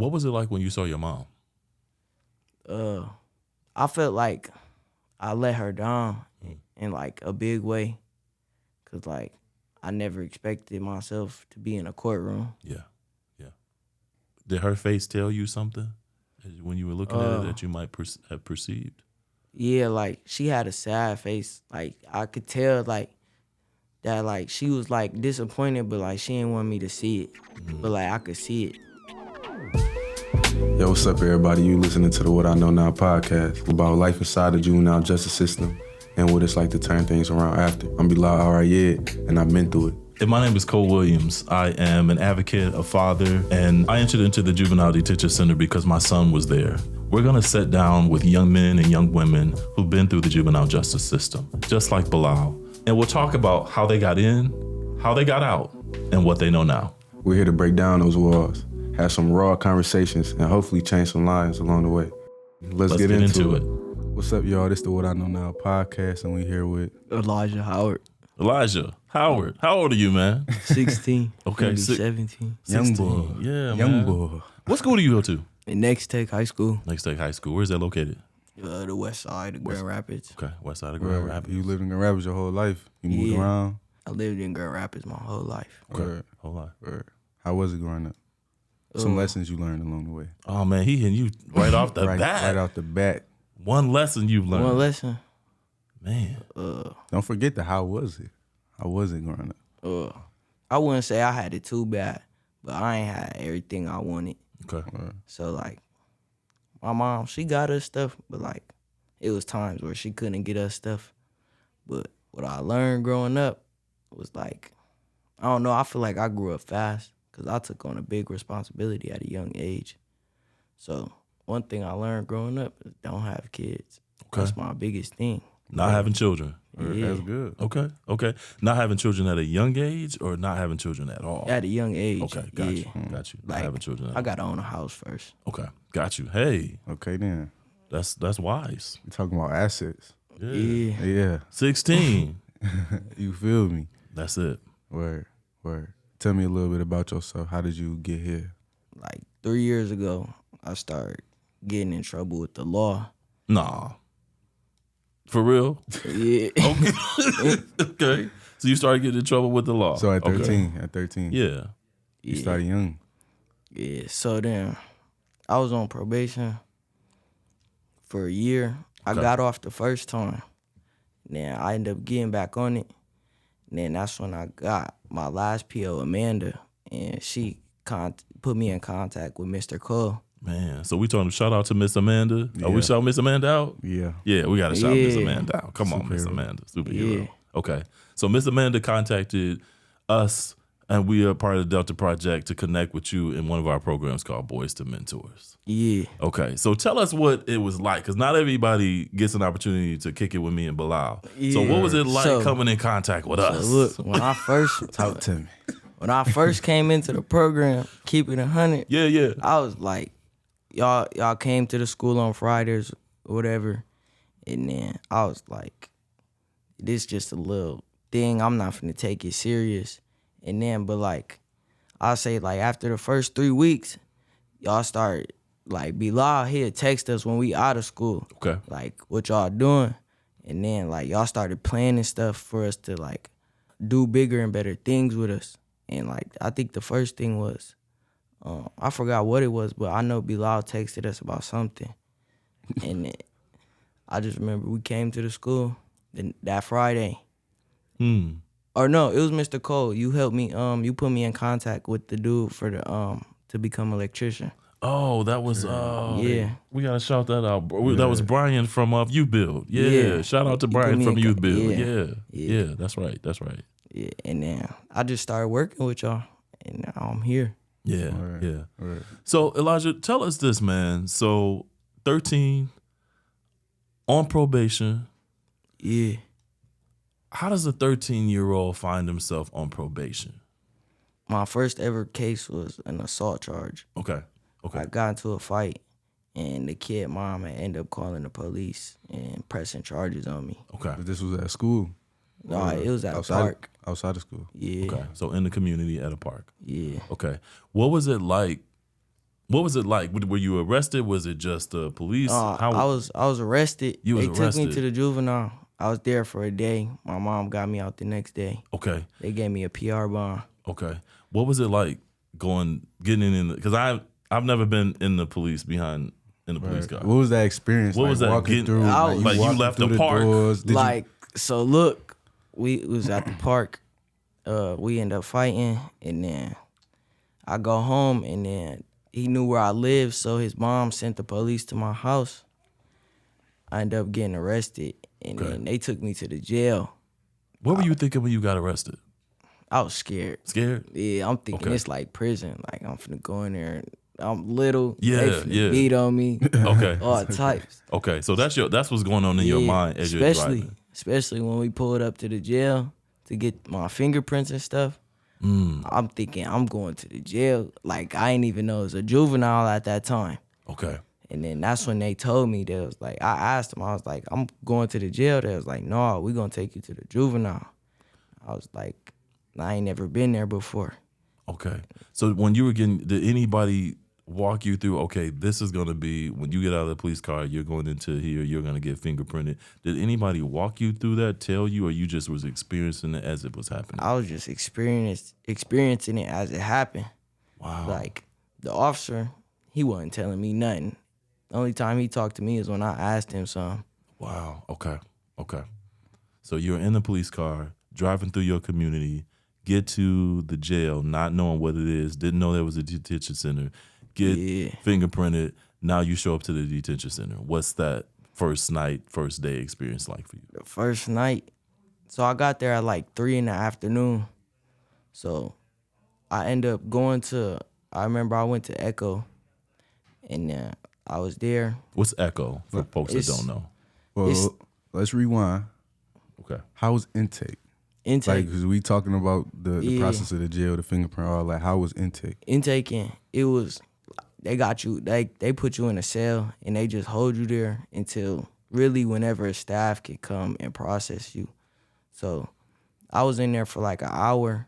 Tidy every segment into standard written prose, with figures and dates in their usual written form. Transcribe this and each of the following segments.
What was it like when you saw your mom? I felt like I let her down in like a big way, cause like I never expected myself to be in a courtroom. Yeah. Did her face tell you something when you were looking at it that you might have perceived? Yeah, like she had a sad face. Like I could tell like that like she was like disappointed, but like she didn't want me to see it. But like I could see it. Yo, what's up, everybody? You listening to the What I Know Now podcast about life inside the juvenile justice system and what it's like to turn things around after. I'm Bilal and I've been through it. And my name is Cole Williams. I am an advocate, a father, and I entered into the Juvenile Detention Center because my son was there. We're gonna sit down with young men and young women who've been through the juvenile justice system, just like Bilal. And we'll talk about how they got in, how they got out, and what they know now. We're here to break down those walls, have some raw conversations, and hopefully change some lives along the way. Let's get into it. What's up, y'all? This is the What I Know Now podcast, and we here with Elijah Howard. Elijah Howard, how old are you, man? 16. Okay, 17. 16. Young boy. Yeah, Young man. boy. What school do you go to? In Next Tech High School. Next Tech High School. Where's that located? The west side of Grand Rapids. Okay, west side of Grand Rapids. You lived in Grand Rapids your whole life? You moved around? I lived in Grand Rapids my whole life. Okay, whole life. How was it growing up? Some lessons you learned along the way. Oh, man, he hitting you right off the bat. Right off the bat. One lesson you've learned. One lesson. Man. Don't forget how was it? How was it growing up? I wouldn't say I had it too bad, but I ain't had everything I wanted. Okay. So like, my mom, she got us stuff, but like, it was times where she couldn't get us stuff. But what I learned growing up was like, I don't know, I feel like I grew up fast because I took on a big responsibility at a young age. So one thing I learned growing up is don't have kids. Okay. That's my biggest thing. Not having children. Yeah. That's good. Okay. Not having children at a young age or not having children at all? At a young age. Okay, got you. Yeah. Got you. Not Like, having children at I all. got to own a house first. Okay, got you. Hey, Okay, then. that's wise. You're talking about assets. Yeah. Yeah. 16. You feel me? That's it. Word. Tell me a little bit about yourself. How did you get here? Like 3 years ago, I started getting in trouble with the law. Nah. For real? Yeah. Okay. So you started getting in trouble with the law. So at 13, Okay. Yeah. You started young. Yeah, so then I was on probation for a year. I got off the first time. Then I ended up getting back on it. And then that's when I got my last PO, Amanda, and she put me in contact with Mr. Cole. Man, so we told him shout out to Miss Amanda. Yeah. Oh, we shout Miss Amanda out? Yeah. Yeah, we got to shout Miss Yeah. Amanda out. Come on, Miss Superhero. Amanda. Superhero. Yeah. Okay. So Miss Amanda contacted us, and we are part of the Delta Project to connect with you in one of our programs called Boys to Mentors. Yeah. Okay. So tell us what it was like, because not everybody gets an opportunity to kick it with me and Bilal. So what was it like So- coming in contact with us? Look, when I first Talk to me. when I first came into the program, keep it 100, Yeah. I was like, y'all came to the school on Fridays or whatever, and then I was like, this just a little thing. I'm not finna take it serious. And then, but like, I'll say like after the first 3 weeks, y'all start like Bilal here text us when we out of school. Okay. Like, what y'all doing? And then like y'all started planning stuff for us to like do bigger and better things with us. And like I think the first thing was, I forgot what it was, but I know Bilal texted us about something. And then I just remember we came to the school that Friday. Or no, it was Mr. Cole. You helped me, you put me in contact with the dude for the to become electrician. Oh, that was Yeah. We gotta shout that out. That was Brian from Youth Build. Yeah. Shout out to He put Brian me from in Youth Build. yeah. Yeah. That's right. Yeah. And then I just started working with y'all, and now I'm here. Yeah. Right. Yeah. Right. So Elijah, tell us this, man. So 13 on probation. Yeah. How does a 13-year-old find himself on probation? My first ever case was an assault charge. Okay. I got into a fight, and the kid mom had ended up calling the police and pressing charges on me. Okay. But this was at school? No, it was at a outside, park. Outside of school? Yeah. Okay. So in the community at a park. Yeah. Okay. What was it like What was it like? Were you arrested? Was it just the police? I was arrested. You was They took me arrested. to the juvenile. I was there for a day. My mom got me out the next day. Okay. They gave me a PR bond. Okay. What was it like getting in? Because I've never been in the police in the police car. What was that experience? What like, was that walking getting- through? like you walking left through the park. doors? Did you- So look, we was at the park. We ended up fighting, and then I go home, and then he knew where I lived, so his mom sent the police to my house. I ended up getting arrested, and then they took me to the jail. What were you thinking when you got arrested? I was scared. Scared? Yeah, I'm thinking Okay. it's like prison. Like I'm finna go in there. And I'm little. Yeah, they finna yeah. beat on me. Okay. All types. Okay. So that's what's going on in your mind as you're driving. Especially when we pulled up to the jail to get my fingerprints and stuff. I'm thinking I'm going to the jail. Like I didn't even know it was a juvenile at that time. Okay. And then that's when they told me, they was like, I asked them, I was like, I'm going to the jail. They was like, no, we gonna take you to the juvenile. I was like, I ain't never been there before. Okay. So when you were did anybody walk you through, okay, this is going to be, when you get out of the police car, you're going into here, you're going to get fingerprinted. Did anybody walk you through that, tell you, or you just was experiencing it as it was happening? I was just experiencing it as it happened. Wow. Like, the officer, he wasn't telling me nothing. The only time he talked to me is when I asked him something. Wow. Okay. Okay. So you're in the police car, driving through your community, get to the jail, not knowing what it is, didn't know there was a detention center, get fingerprinted, now you show up to the detention center. What's that first night, first day experience like for you? The first night, so I got there at like 3 in the afternoon. So I ended up I remember I went to Echo, and I was there. What's Echo for folks that don't know? Well, let's rewind. Okay. How was intake? Intake. Like, because we talking about the process of the jail, the fingerprint, all that. How was intake? Intaking, it was, they got you, they put you in a cell, and they just hold you there until really whenever a staff can come and process you. So I was in there for like an hour,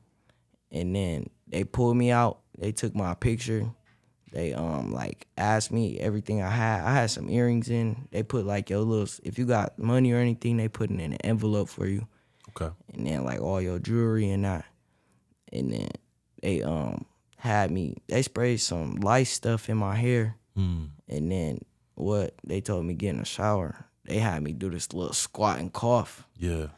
and then they pulled me out. They took my picture. They like asked me everything I had. I had some earrings in. They put like your little, if you got money or anything, they put it in an envelope for you. Okay. And then like all your jewelry and that. And then they had me, they sprayed some light stuff in my hair. And then they told me get in the shower. They had me do this little squat and cough. Yeah.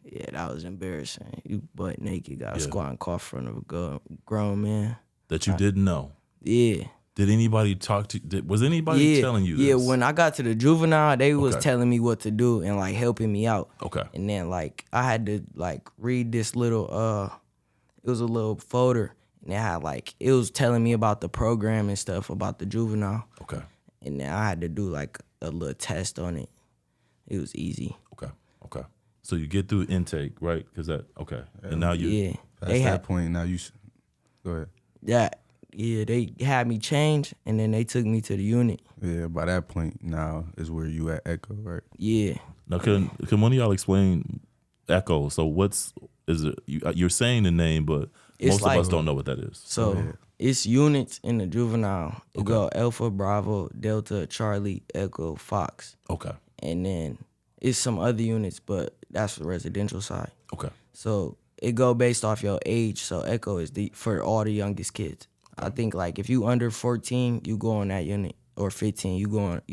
Yeah, that was embarrassing. You butt naked, got a squat and cough in front of a grown man. That you didn't know. Yeah. Did anybody talk to? Was anybody telling you this? Yeah, when I got to the juvenile, they was telling me what to do and like helping me out. Okay. And then like I had to like read this little it was a little folder, and it had like, it was telling me about the program and stuff about the juvenile. Okay. And then I had to do like a little test on it. It was easy. Okay. Okay. So you get through intake, right? Because okay. And now you Past that point, now you go ahead. Yeah, they had me change, and then they took me to the unit. Yeah, by that point now is where you at Echo, right? Yeah. Now, can one of y'all explain Echo? So is it? You're saying the name, but It's most like, of us don't know what that is. So it's units in the juvenile. It go Alpha, Bravo, Delta, Charlie, Echo, Fox. Okay. And then it's some other units, but that's the residential side. Okay. So it go based off your age. So Echo is for all the youngest kids. I think like if you under 14, you go on that unit, or 15, you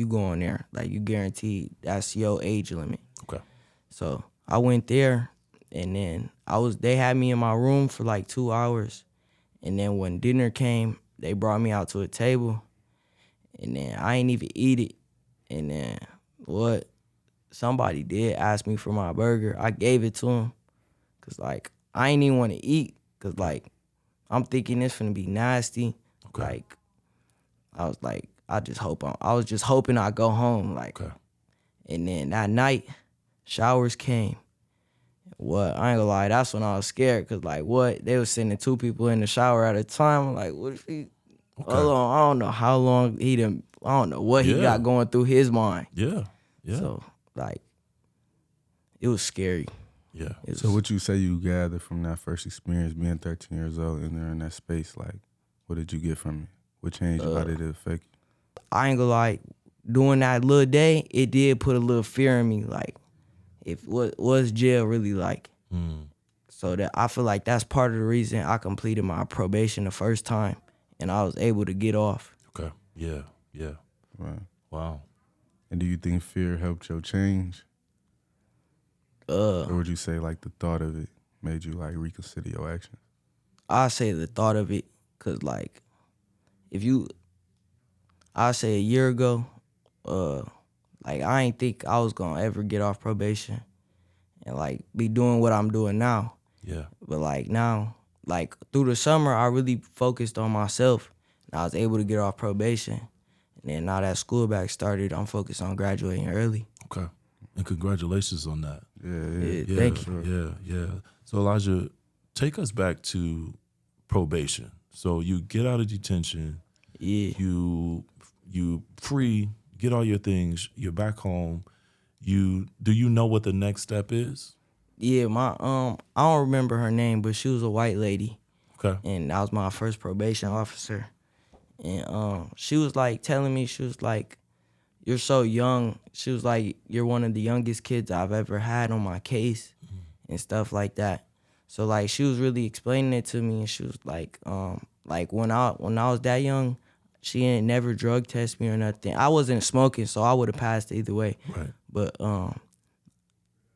go on there. Like you guaranteed that's your age limit. Okay. So I went there, and then they had me in my room for like 2 hours. And then when dinner came, they brought me out to a table, and then I ain't even eat it. And then somebody did ask me for my burger. I gave it to him, cause like I ain't even want to eat, cause like I'm thinking it's gonna be nasty. Okay. Like I was just hoping I go home. Like, and then that night, showers came. I ain't gonna lie, that's when I was scared, cause like they was sending 2 people in the shower at a time. I'm like, what if he? Hold on, I don't know how long I don't know what he got going through his mind. Yeah. Yeah. So like, it was scary. Yeah. So what you say you gathered from that first experience, being 13 years old, and there in that space, like, what did you get from it? What changed you? How did it affect you? I ain't gonna lie, doing that little day, it did put a little fear in me, like, if what's jail really like? So that I feel like that's part of the reason I completed my probation the first time, and I was able to get off. Okay. Yeah. Right. Wow. And do you think fear helped your change? Or would you say like the thought of it made you like reconsider your actions? I say the thought of it, cause like, I say a year ago, like I ain't think I was gonna ever get off probation and like be doing what I'm doing now. Yeah. But like now, like through the summer, I really focused on myself, and I was able to get off probation. And then now that school back started, I'm focused on graduating early. Okay. And congratulations on that. Yeah. Thank you. Yeah. So Elijah, take us back to probation. So you get out of detention. Yeah. You free, get all your things, you're back home. Do you know what the next step is? Yeah, I don't remember her name, but she was a white lady. Okay. And that was my first probation officer. And she was like telling me, she was like, "You're so young." She was like, "You're one of the youngest kids I've ever had on my case," and stuff like that. So like she was really explaining it to me, and she was like when I was that young, she ain't never drug test me or nothing. I wasn't smoking, so I would have passed either way. Right. But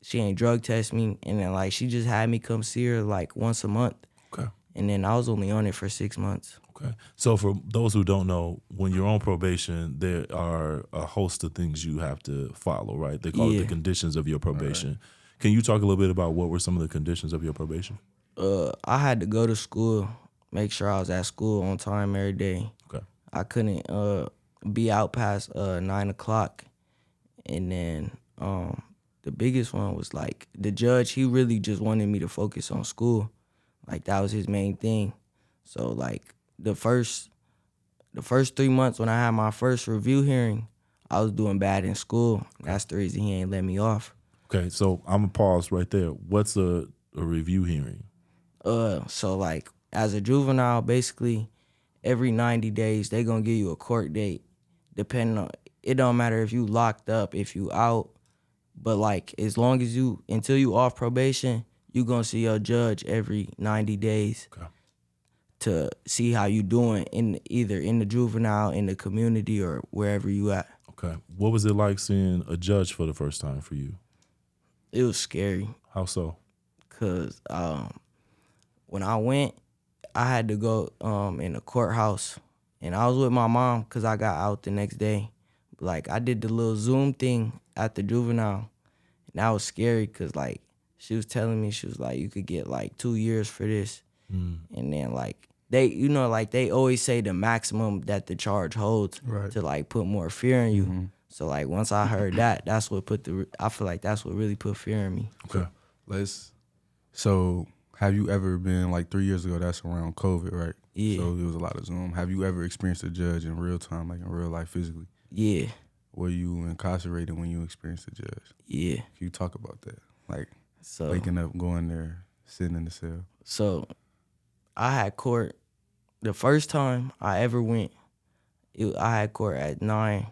she ain't drug test me, and then like she just had me come see her like once a month. Okay. And then I was only on it for 6 months. Okay. So for those who don't know, when you're on probation, there are a host of things you have to follow, right? They call it the conditions of your probation. Right. Can you talk a little bit about what were some of the conditions of your probation? I had to go to school, make sure I was at school on time every day. Okay. I couldn't be out past 9 o'clock. And then the biggest one was like the judge, he really just wanted me to focus on school. Like that was his main thing. So like the first 3 months when I had my first review hearing, I was doing bad in school. That's the reason he ain't let me off. Okay, so I'm gonna pause right there. What's a review hearing? So like as a juvenile, basically every 90 days they gonna give you a court date. Depending on, it don't matter if you locked up, if you out, but like as long as until you off probation, you gonna see your judge every 90 days. Okay. To see how you doing either in the juvenile, in the community, or wherever you at. Okay. What was it like seeing a judge for the first time for you? It was scary. How so? Cause when I went, I had to go in the courthouse, and I was with my mom cause I got out the next day. Like I did the little Zoom thing at the juvenile, and that was scary cause like she was telling me, she was like, you could get like 2 years for this. And then like they always say the maximum that the charge holds to like put more fear in you. So like once I heard that, that's what I feel like that's what really put fear in me. Okay. So have you ever been, like 3 years ago, that's around COVID, right? Yeah. So it was a lot of Zoom. Have you ever experienced a judge in real time, like in real life physically? Yeah. Were you incarcerated when you experienced a judge? Yeah. Can you talk about that? Like So waking up, going there, sitting in the cell. So I had court the first time I ever went. I had court at 9.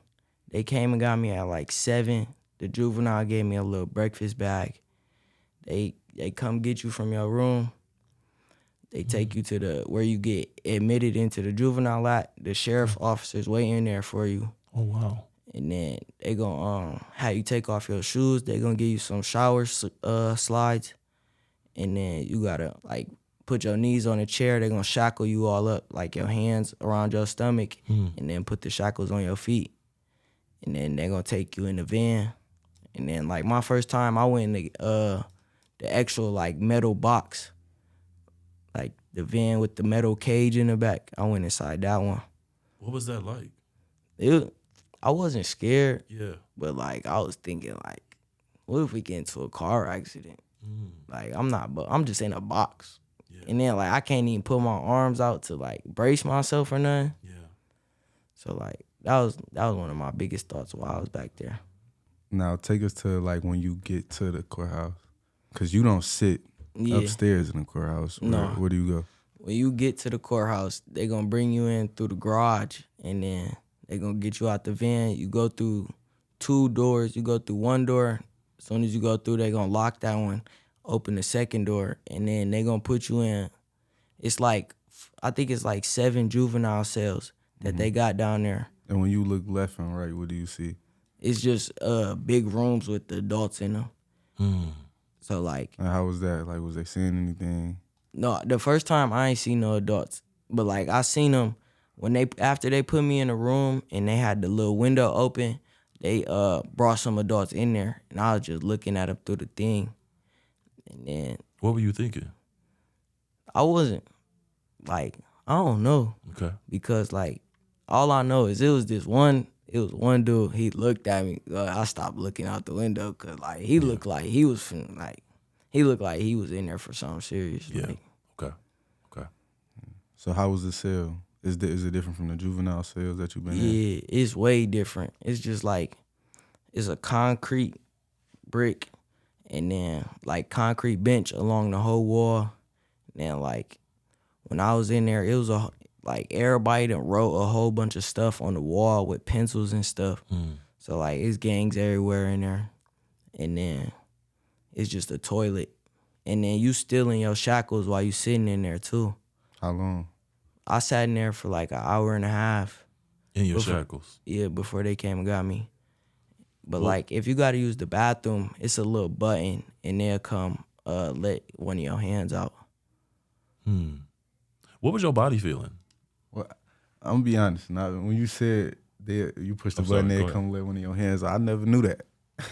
They came and got me at like 7. The juvenile gave me a little breakfast bag. They come get you from your room. They take you to where you get admitted into the juvenile lot. The sheriff officers waiting there for you. Oh wow. And then they gonna have you take off your shoes. They gonna give you some shower slides. And then you gotta like put your knees on a chair. They're gonna shackle you all up, like your hands around your stomach, and then put the shackles on your feet. And then they're gonna take you in the van. And then like my first time, I went in the actual like metal box, like the van with the metal cage in the back. I went inside that one. What was that like? I wasn't scared. Yeah. But like I was thinking like, what if we get into a car accident? Like I'm just in a box. Yeah. And then like I can't even put my arms out to like brace myself or nothing. Yeah. So like that was one of my biggest thoughts while I was back there. Now take us to like when you get to the courthouse, cause you don't sit upstairs in the courthouse. No. Where do you go? when you get to the courthouse, they gonna bring you in through the garage, and then they gonna get you out the van. You go through 2 doors. You go through 1 door. As soon as you go through, they gonna lock that one, open the second door, and then they gonna put you in. It's like, I think it's like 7 juvenile cells that they got down there. And when you look left and right, what do you see? It's just big rooms with the adults in them. So like, And how was that? Like, was they saying anything? no, the first time I ain't seen no adults, but like I seen them after they put me in a room and they had the little window open. They brought some adults in there, and I was just looking at them through the thing. And then What were you thinking? I wasn't like, I don't know, Okay. because like all I know is it was one dude. He looked at me. I stopped looking out the window because like he looked like he was he looked like he was in there for something serious. Yeah. Like, Okay. So how was the cell? Is it different from the juvenile cells that you've been in? yeah, it's way different. It's just like, it's a concrete brick and then like concrete bench along the whole wall. And then like when I was in there, it was like everybody done wrote a whole bunch of stuff on the wall with pencils and stuff. So like it's gangs everywhere in there. And then it's just a toilet. And then you still in your shackles while you sitting in there too. How long? I sat in there for like an hour and a half. In your shackles. Yeah, before they came and got me. But like, if you gotta use the bathroom, it's a little button and they'll come let one of your hands out. What was your body feeling? Well, I'm gonna be honest. Now, when you said you push the I'm button, sorry, they go come let one of your hands out, I never knew that.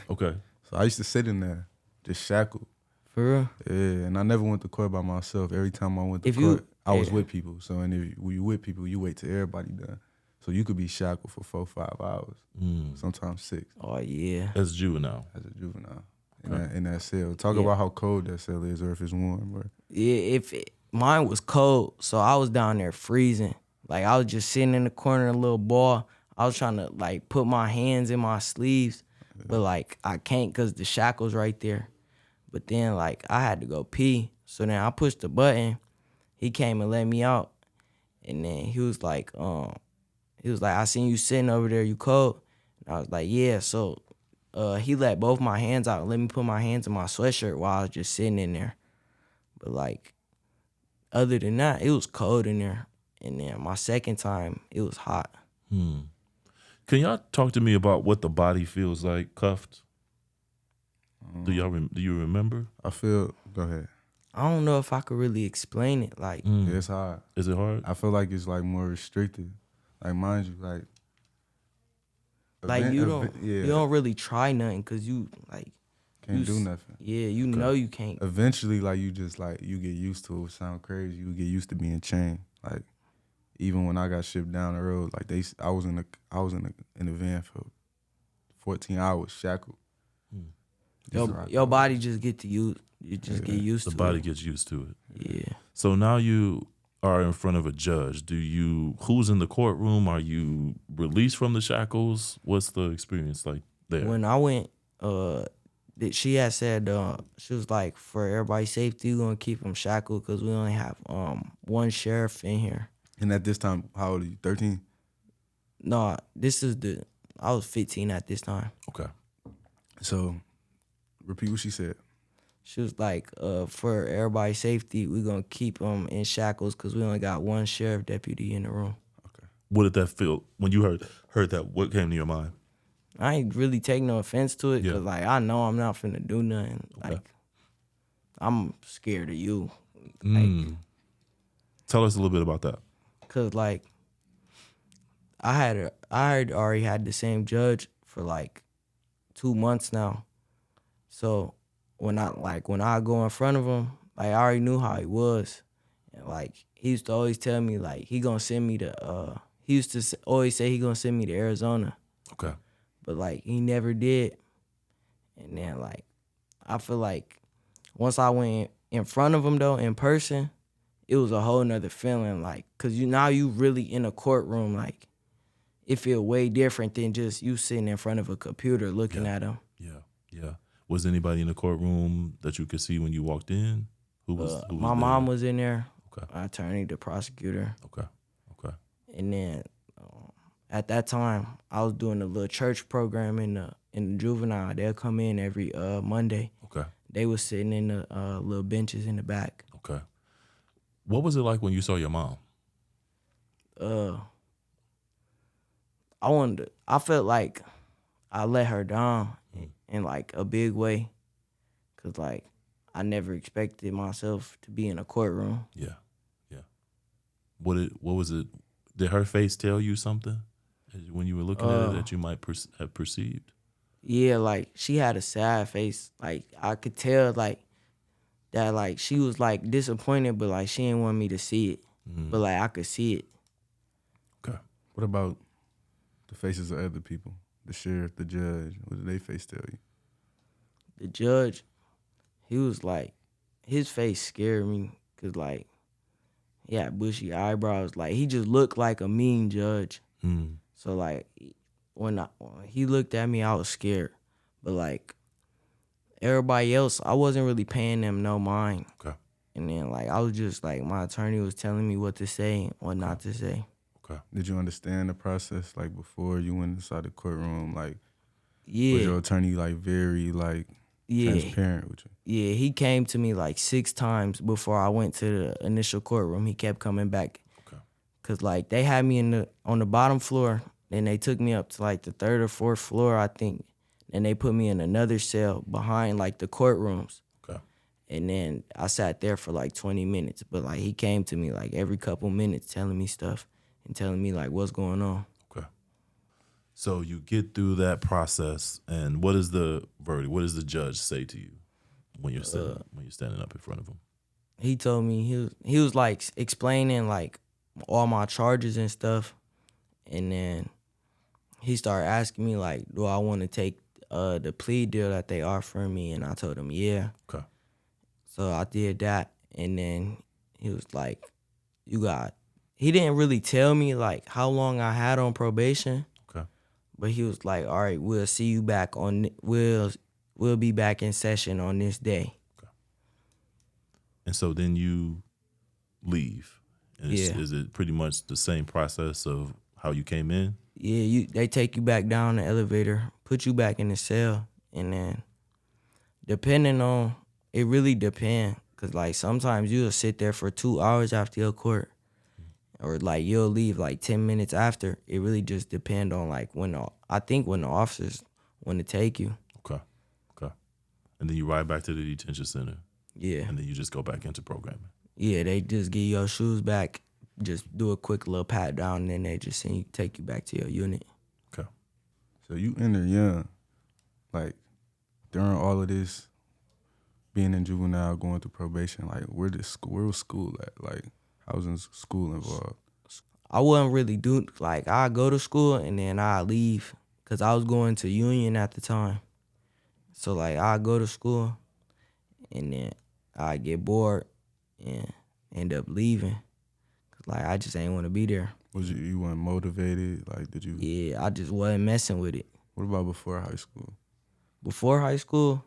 Okay. So I used to sit in there, just shackled. For real? Yeah, and I never went to court by myself. Every time I went to If you- court, I was yeah. with people. So when you with people, you wait till everybody done. So you could be shackled for 4-5 hours, sometimes 6 Oh yeah. As juvenile. as a juvenile in that cell. Talk about how cold that cell is, or if it's warm. Or Yeah, mine was cold, so I was down there freezing. Like I was just sitting in the corner in a little ball. I was trying to like put my hands in my sleeves, but like I can't because the shackle's right there. But then like I had to go pee, so then I pushed the button. He came and let me out, and then he was like, I seen you sitting over there, you cold? And I was like, yeah. So he let both my hands out and let me put my hands in my sweatshirt while I was just sitting in there. But like, other than that, it was cold in there. And then my second time, it was hot. Can y'all talk to me about what the body feels like cuffed? Do you remember? I feel. Go ahead. I don't know if I could really explain it. Like, Yeah, it's hard. Is it hard? I feel like it's like more restricted. Like mind you, you don't really try nothing because you like can't do nothing. Yeah, you know you can't. Eventually, like you just like you get used to it. It sound crazy. You get used to being chained. Like even when I got shipped down the road, like I was in the van for 14 hours shackled. Your body just get to use. You just get used to The body it. gets used to it. Yeah. So now you are in front of a judge. Who's in the courtroom? Are you released from the shackles? What's the experience like there? When I went, she had said, she was like, for everybody's safety, we're gonna keep them shackled because we only have one sheriff in here. And at this time, how old are you? 13? No, I was 15 at this time. Okay. So, repeat what she said. She was like, for everybody's safety, we're gonna keep them in shackles because we only got one sheriff deputy in the room. Okay. What did that feel when you heard that? What came to your mind? I ain't really take no offense to it because Yeah. like I know I'm not finna do nothing. Okay. Like I'm scared of you. Tell us a little bit about that. Cause like I had already had the same judge for like 2 months now. So when I go in front of him, like I already knew how he was. And like he used to always tell me like he gonna send me to he used to always say he gonna send me to Arizona. Okay. But like he never did. And then like I feel like once I went in front of him though in person, it was a whole nother feeling, like, cause now you really in a courtroom, like it feel way different than just you sitting in front of a computer looking at him. Yeah. Was anybody in the courtroom that you could see when you walked in? Who was My there? mom was in there. Okay. my attorney, the prosecutor. Okay. Okay. And then at that time, I was doing a little church program in the juvenile. They'll come in every Monday. Okay. They was sitting in the little benches in the back. Okay. What was it like when you saw your mom? I felt like I let her down in like a big way, cause like I never expected myself to be in a courtroom. Yeah. Yeah. What was it? Did her face tell you something when you were looking at it that you might have perceived? Yeah, like she had a sad face. Like I could tell like that like she was like disappointed, but like she didn't want me to see it. But like I could see it. Okay. What about the faces of other people? The sheriff, the judge, what did they face tell you? The judge, he was like, his face scared me, cause like he had bushy eyebrows. Like he just looked like a mean judge. So like when he looked at me, I was scared. But like everybody else, I wasn't really paying them no mind. Okay. And then like I was just like, my attorney was telling me what to say and what not to say. Okay. Did you understand the process, like, before you went inside the courtroom? Like, Yeah. was your attorney, like, very, like, transparent with you? Yeah, he came to me like 6 times before I went to the initial courtroom. He kept coming back. Okay. Cause like they had me on the bottom floor, then they took me up to like the 3rd or 4th floor, I think. And they put me in another cell behind like the courtrooms. Okay. And then I sat there for like 20 minutes. But like he came to me like every couple minutes telling me stuff and telling me like what's going on. Okay. So you get through that process, and what is the verdict? What does the judge say to you when you're standing up in front of him? He told me he was like explaining like all my charges and stuff, and then he started asking me like, do I want to take the plea deal that they offering me? And I told him yeah. Okay. So I did that, and then he was like, he didn't really tell me like how long I had on probation. Okay. But he was like, all right, we'll see you back we'll be back in session on this day. Okay. And so then you leave. And Yeah. Is it pretty much the same process of how you came in? Yeah, they take you back down the elevator, put you back in the cell, and then it really depends. Cause like sometimes you'll sit there for 2 hours after your court, or like you'll leave like 10 minutes after. It really just depends on like when the officers want to take you. Okay. Okay. And then you ride back to the detention center. Yeah. And then you just go back into programming. Yeah, they just give your shoes back, just do a quick little pat down, and then they just take you back to your unit. Okay. So you enter young, like, during all of this, being in juvenile, going through probation, like, where was school at? Like, how was school involved? I wasn't really I go to school and then I leave, because I was going to Union at the time. So like I go to school and then I get bored and end up leaving, cause like I just ain't want to be there. Was you weren't motivated? Like, did you? Yeah, I just wasn't messing with it. What about before high school? Before high school,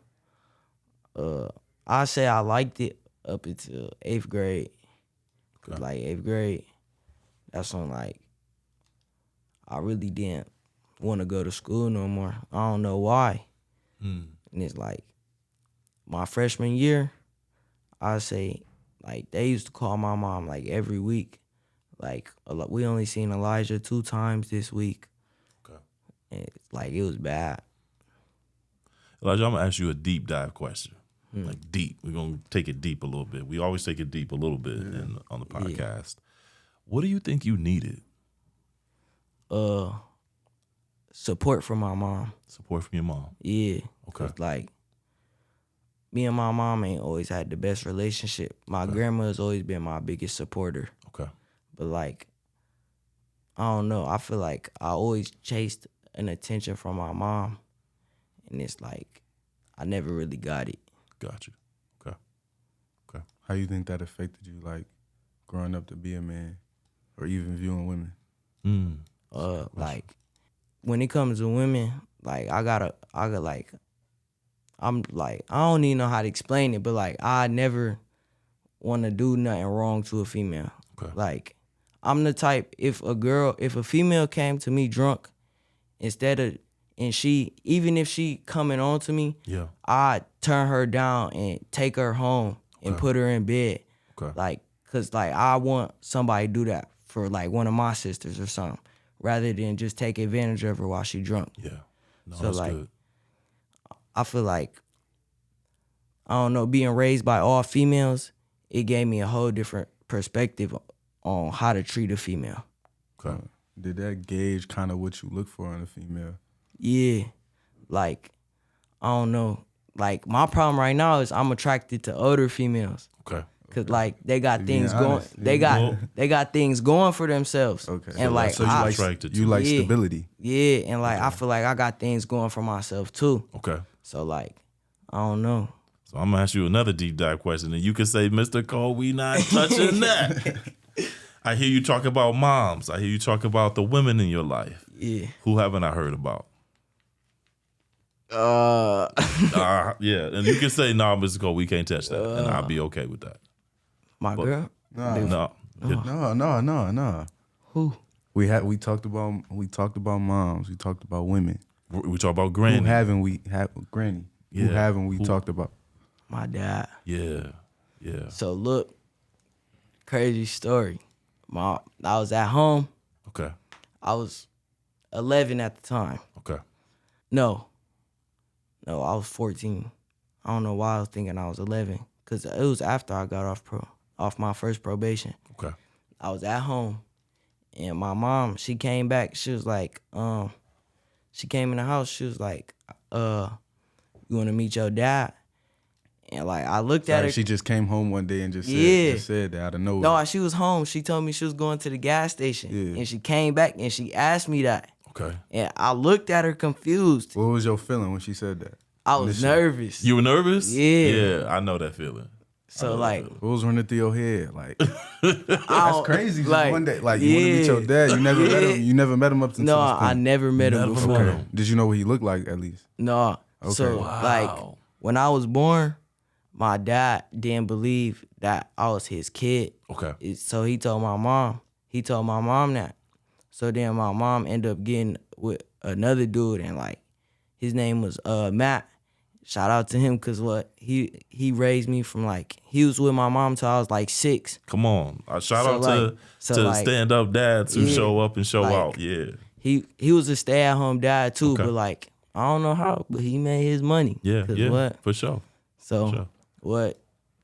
I say I liked it up until 8th grade. Cause Okay. like 8th grade, that's when like I really didn't want to go to school no more. I don't know why. And it's like my freshman year, I say like they used to call my mom like every week. Like we only seen Elijah 2 times this week. Okay. And like it was bad. Elijah, I'm going to ask you a deep dive question. Like deep. We're going to take it deep a little bit. We always take it deep a little bit on the podcast. What do you think you needed? Support from my mom. Support from your mom. Yeah. Okay. 'Cause, like, me and my mom ain't always had the best relationship. My grandma has always been my biggest supporter. Okay. But like, I don't know. I feel like I always chased an attention from my mom, and it's like I never really got it. Got you. Okay. Okay. How you think that affected you, like, growing up to be a man, or even viewing women? Like when it comes to women, like I don't even know how to explain it, but like I never want to do nothing wrong to a female. Okay. Like, I'm the type, if a female came to me drunk, even if she coming on to me, Yeah. I'd turn her down and take her home and put her in bed. Okay. Like, cause like I want somebody to do that for like one of my sisters or something, rather than just take advantage of her while she drunk. Yeah. No, So, that's like, good. I feel like, I don't know, being raised by all females, it gave me a whole different perspective on how to treat a female. Okay. Did that gauge kind of what you look for in a female? Yeah, like, I don't know. Like, my problem right now is I'm attracted to older females. Okay. Cause like they got being things going, honest, they got Well- they got things going for themselves. Okay. And So like so you I, like attracted to. You like Yeah. stability. yeah, and like I feel like I got things going for myself too. Okay. So like, I don't know. So I'm gonna ask you another deep dive question, and you can say, Mr. Cole, we not touching that. I hear you talk about moms. I hear you talk about the women in your life. Yeah. Who haven't I heard about? Uh, Yeah, and you can say, "No, Mr. Cole, we can't touch that," and I'll be okay with that. my girl. No, No. Who? We talked about moms. We talked about women. we talk about granny. Who haven't we had granny? Who Yeah. haven't we talked about? My dad. Yeah, yeah. So look, crazy story. I was at home. Okay, I was 11 at the time. okay, No, I was 14. I don't know why I was thinking I was 11, cause it was after I got off my first probation. okay. I was at home, and my mom, she came back. She was like, she came in the house. She was like, you want to meet your dad? And like I looked at her. She just came home one day and just Yeah. said that out of nowhere. No, she was home. She told me she was going to the gas station, Yeah. and she came back and she asked me that. Okay. And I looked at her confused. What was your feeling when she said that? I was nervous. You were nervous? Yeah. Yeah, I know that feeling. So like, What was running through your head? Like I that's don't- crazy. Just like, one day, like you want to meet your dad. You never met him. You never met him up until No, this point. I never met him Never before. met him. Did you know what he looked like at least? No. Okay. So like when I was born, my dad didn't believe that I was his kid. Okay. So he told my mom. He told my mom that. So then my mom ended up getting with another dude, and like his name was Matt. Shout out to him, because what he raised me from like, he was with my mom till I was like 6. Come on. Shout So, out like- to so, like, stand up dads who yeah, show up and show like, out. Yeah. He was a stay at home dad too, Okay. but like I don't know how, but he made his money. Yeah. 'Cause Yeah. what? For sure. So Sure. what?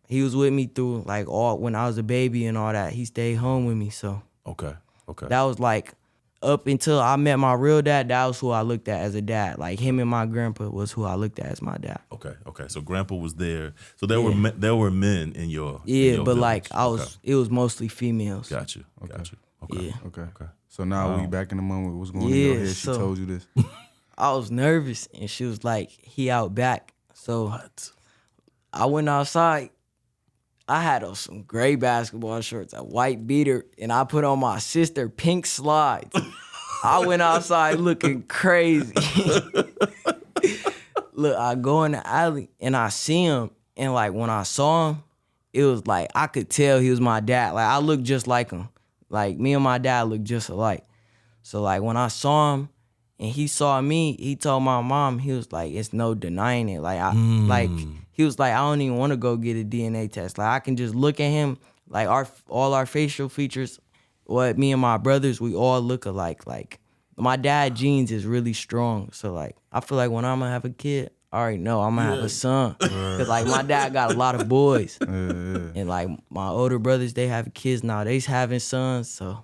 He was with me through like all when I was a baby and all that. He stayed home with me. So Okay. Okay. that was like up until I met my real dad. That was who I looked at as a dad. Like him and my grandpa was who I looked at as my dad. Okay. Okay. So grandpa was there. So there were men in your in Yeah, your but village. like I was, Okay. it was mostly females. Got you. Got you. Okay. Yeah. Okay. So now we Wow. back in the moment. What's going on in your Yeah, head? She so- told you this. I was nervous, and she was like, "He out back." So What? I went outside. I had on some gray basketball shorts, a white beater, and I put on my sister pink slides. I went outside looking crazy. Look, I go in the alley and I see him, and like when I saw him, it was like I could tell he was my dad. Like I looked just like him. Like me and my dad looked just alike. So like when I saw him and he saw me, he told my mom, he was like, it's no denying it. Like like he was like, I don't even want to go get a DNA test. Like I can just look at him, like all our facial features, what me and my brothers, we all look alike. Like my dad genes is really strong. So like I feel like when I'm gonna have a kid, I already know I'm gonna have a son. Cause like my dad got a lot of boys. And like my older brothers, they have kids now. They having sons. So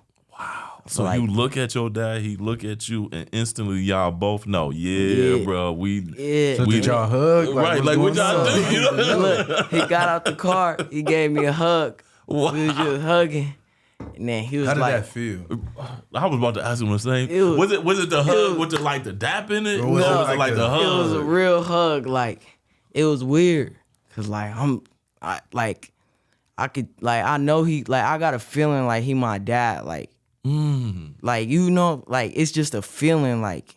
So like- you look at your dad, he look at you, and instantly y'all both know, yeah, Yeah. bro, we yeah. So did y'all hug? right, what's like what going y'all on? do? You know? Look, he got out the car. He gave me a hug. Wow. We was just hugging. And then he was How did like, that feel? I was about to ask him the same. It was- Was it the hug? Was it like the dap in it? Or Or was was it it like like the the- hug? it was a real hug. Like, it was weird. Cause like I know he, like I got a feeling like he my dad. Like, like, you know, like it's just a feeling like,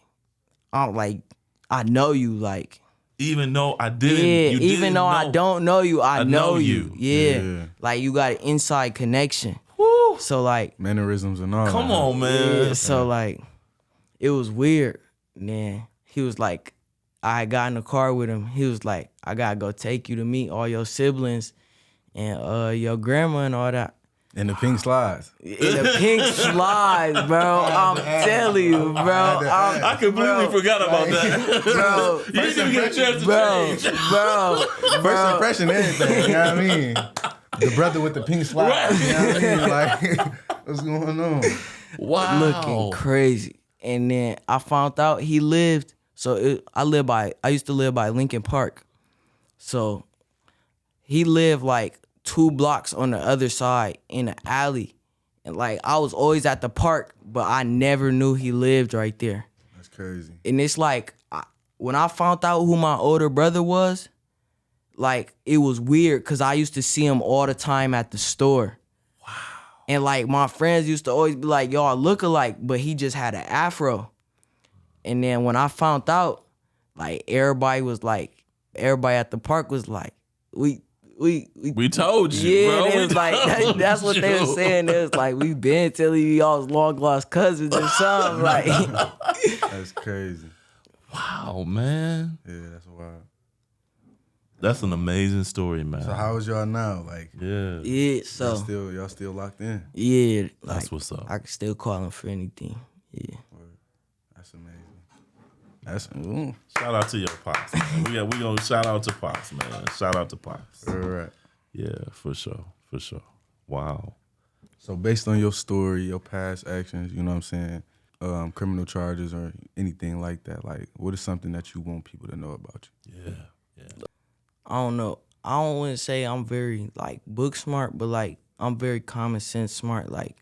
I know you, like, Even though I didn't, Yeah, you even didn't though know. I don't know you, I know you. Yeah. Yeah. Like you got an inside connection. Woo. So like, Mannerisms and all Come that. on, man. yeah, so like, it was weird. And then he was like, I had got in the car with him. He was like, I gotta go take you to meet all your siblings and your grandma and all that. And the pink slides. In the pink slides, bro. I'm telling you, bro. I completely forgot about that. Bro, You didn't even get a chance to bro, change. bro, First impression, everything. You know what I mean? The brother with the pink slides. You know what I mean? Like, what's going on? Wow. looking crazy. And then I found out he lived. So I used to live by Lincoln Park. So he lived like 2 blocks on the other side in the alley. And like I was always at the park, but I never knew he lived right there. That's crazy. And it's like when I found out who my older brother was, like it was weird because I used to see him all the time at the store. Wow. And like my friends used to always be like, y'all look alike, but he just had an afro. And then when I found out, like everybody at the park was like, we told you, yeah, bro. they We was like that's what they told were you. saying. They was like, we been telling you y'all's long lost cousins or something. Like That's crazy. Wow, man. Yeah, that's wild. That's an amazing story, man. So how is y'all now? Like, Yeah. yeah, so y'all still locked in? yeah, like That's what's up. I can still call him for anything. Yeah. That's amazing. That's ooh. Shout out to your pops, man. We gonna shout out to pops, man. Shout out to pops. All right. Yeah, for sure. For sure. Wow. So based on your story, your past actions, you know what I'm saying, criminal charges or anything like that, like what is something that you want people to know about you? Yeah. I don't know. I don't want to say I'm very like book smart, but like I'm very common sense smart. Like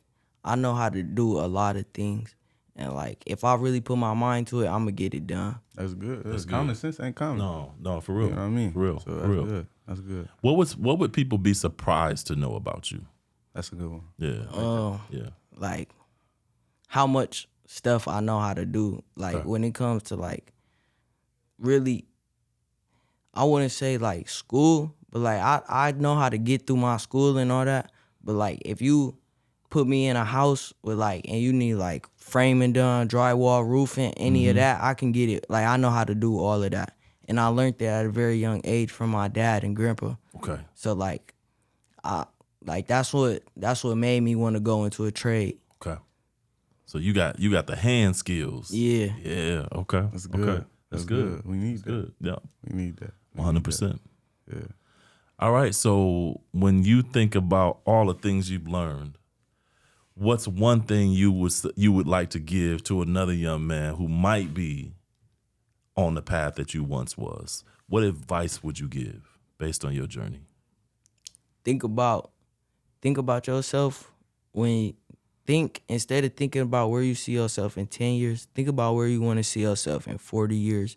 I know how to do a lot of things, and like if I really put my mind to it, I'm gonna get it done. That's good. That's good. Common sense ain't common. No, for real. You know what I mean? For real. So For that's real. good. That's good. What would people be surprised to know about you? That's a good one. Yeah. Yeah. Like how much stuff I know how to do. Like Okay. when it comes to like really, I wouldn't say like school, but like I know how to get through my school and all that. But like if you put me in a house with like and you need like framing done, drywall, roofing, any of that, I can get it. Like I know how to do all of that. And I learned that at a very young age from my dad and grandpa. Okay. So like that's what made me want to go into a trade. Okay. So you got the hand skills. Yeah. Yeah. Okay. That's good. Okay. That's good. We need That's that. good. Yeah. We need that. 100%. Yeah. All right. So when you think about all the things you've learned, what's one thing you would like to give to another young man who might be on the path that you once was? What advice would you give based on your journey? Think about yourself when you think, instead of thinking about where you see yourself in 10 years, think about where you want to see yourself in 40 years.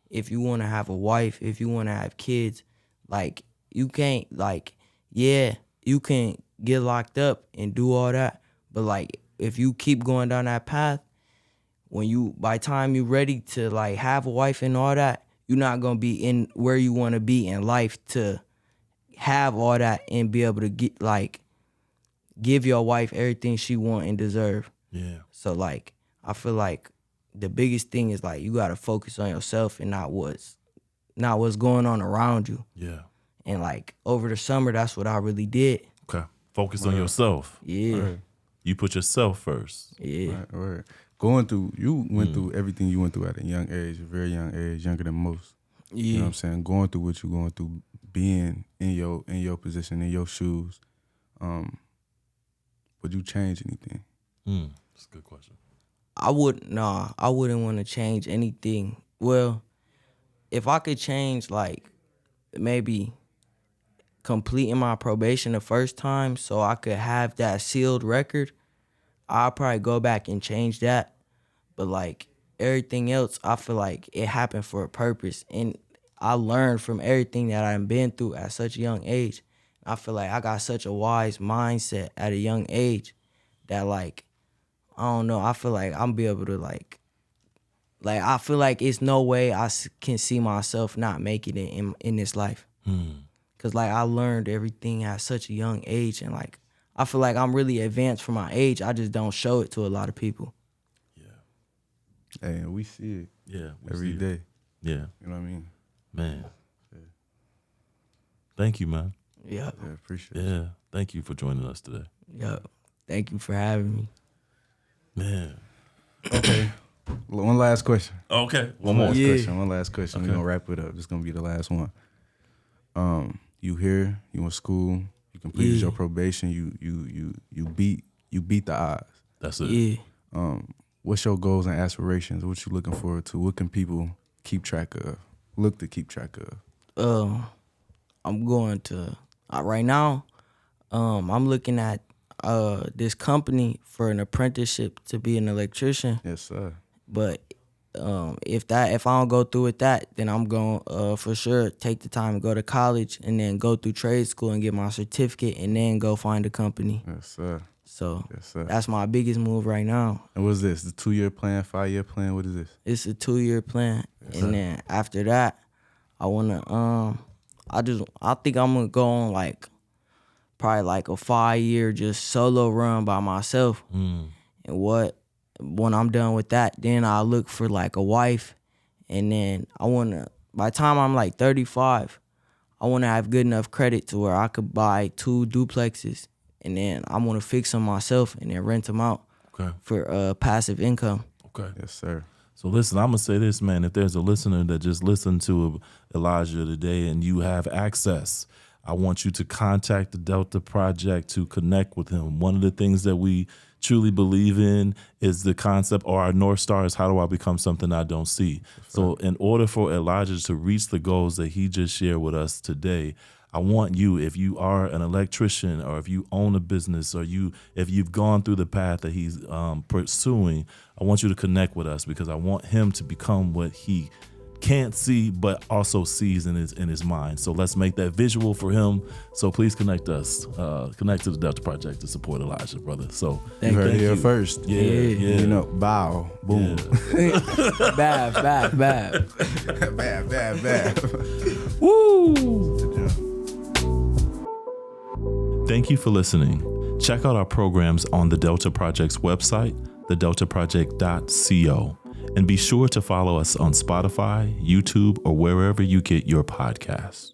If you want to have a wife, if you want to have kids, like you can't, like, yeah, you can get locked up and do all that, but like if you keep going down that path, by the time you're ready to like have a wife and all that, you're not gonna be in where you want to be in life to have all that and be able to get like give your wife everything she want and deserve. Yeah. So like I feel like the biggest thing is like you gotta focus on yourself and not what's going on around you. Yeah. And like over the summer, that's what I really did. Okay. Focus on yourself. Yeah. Right. You put yourself first. Yeah. Right. You went through everything you went through at a young age, a very young age, younger than most. Yeah. You know what I'm saying? Going through what you're going through, being in your position, in your shoes. Would you change anything? That's a good question. I wouldn't want to change anything. Well, if I could change like maybe completing my probation the first time so I could have that sealed record, I'll probably go back and change that. But like everything else, I feel like it happened for a purpose. And I learned from everything that I've been through at such a young age. I feel like I got such a wise mindset at a young age that like, I don't know, I feel like I'm be able to like Like, I feel like it's no way I can see myself not making it in this life. Because, like, I learned everything at such a young age. And, like, I feel like I'm really advanced for my age. I just don't show it to a lot of people. Hey, and we see it. Yeah. Every day. Yeah. You know what I mean? Man. Yeah. Thank you, man. Yeah. Yeah, appreciate it. Yeah. Thank you for joining us today. Yeah. Thank you for having me. Man. Okay. One last question. Okay. One last Yeah. question. One last question. Okay. We're gonna wrap it up. This is gonna be the last one. You here, you in school, you completed Yeah. your probation, you beat the odds. That's it. Yeah. What's your goals and aspirations? What you looking forward to? What can people keep track of? Look to keep track of? I'm going to right now. I'm looking at this company for an apprenticeship to be an electrician. Yes, sir. But if I don't go through with that, then I'm going for sure take the time to go to college and then go through trade school and get my certificate and then go find a company. Yes, sir. So Yes, sir. that's my biggest move right now. And what's this? The 2-year plan, 5-year plan? What is this? It's a 2-year plan, and then after that, I wanna I think I'm gonna go on like probably like a 5-year just solo run by myself. And when I'm done with that, then I'll look for like a wife, and then by the time I'm like 35, I wanna have good enough credit to where I could buy 2 duplexes, and then I wanna fix them myself and then rent them out for passive income. Okay. Yes, sir. So listen, I'm gonna say this, man. If there's a listener that just listened to Elijah today and you have access, I want you to contact the Delta Project to connect with him. One of the things that we truly believe in is the concept, or our North Star is, how do I become something I don't see? So in order for Elijah to reach the goals that he just shared with us today, I want you, if you are an electrician or if you own a business or if you've gone through the path that he's pursuing, I want you to connect with us, because I want him to become what he can't see but also sees in his mind. So let's make that visual for him. So please connect us, connect to the Delta Project to support Elijah, brother. So You heard it here first. Yeah. You know, bow, boom. Bab. bad. Woo! Thank you for listening. Check out our programs on the Delta Project's website, thedeltaproject.co, and be sure to follow us on Spotify, YouTube, or wherever you get your podcasts.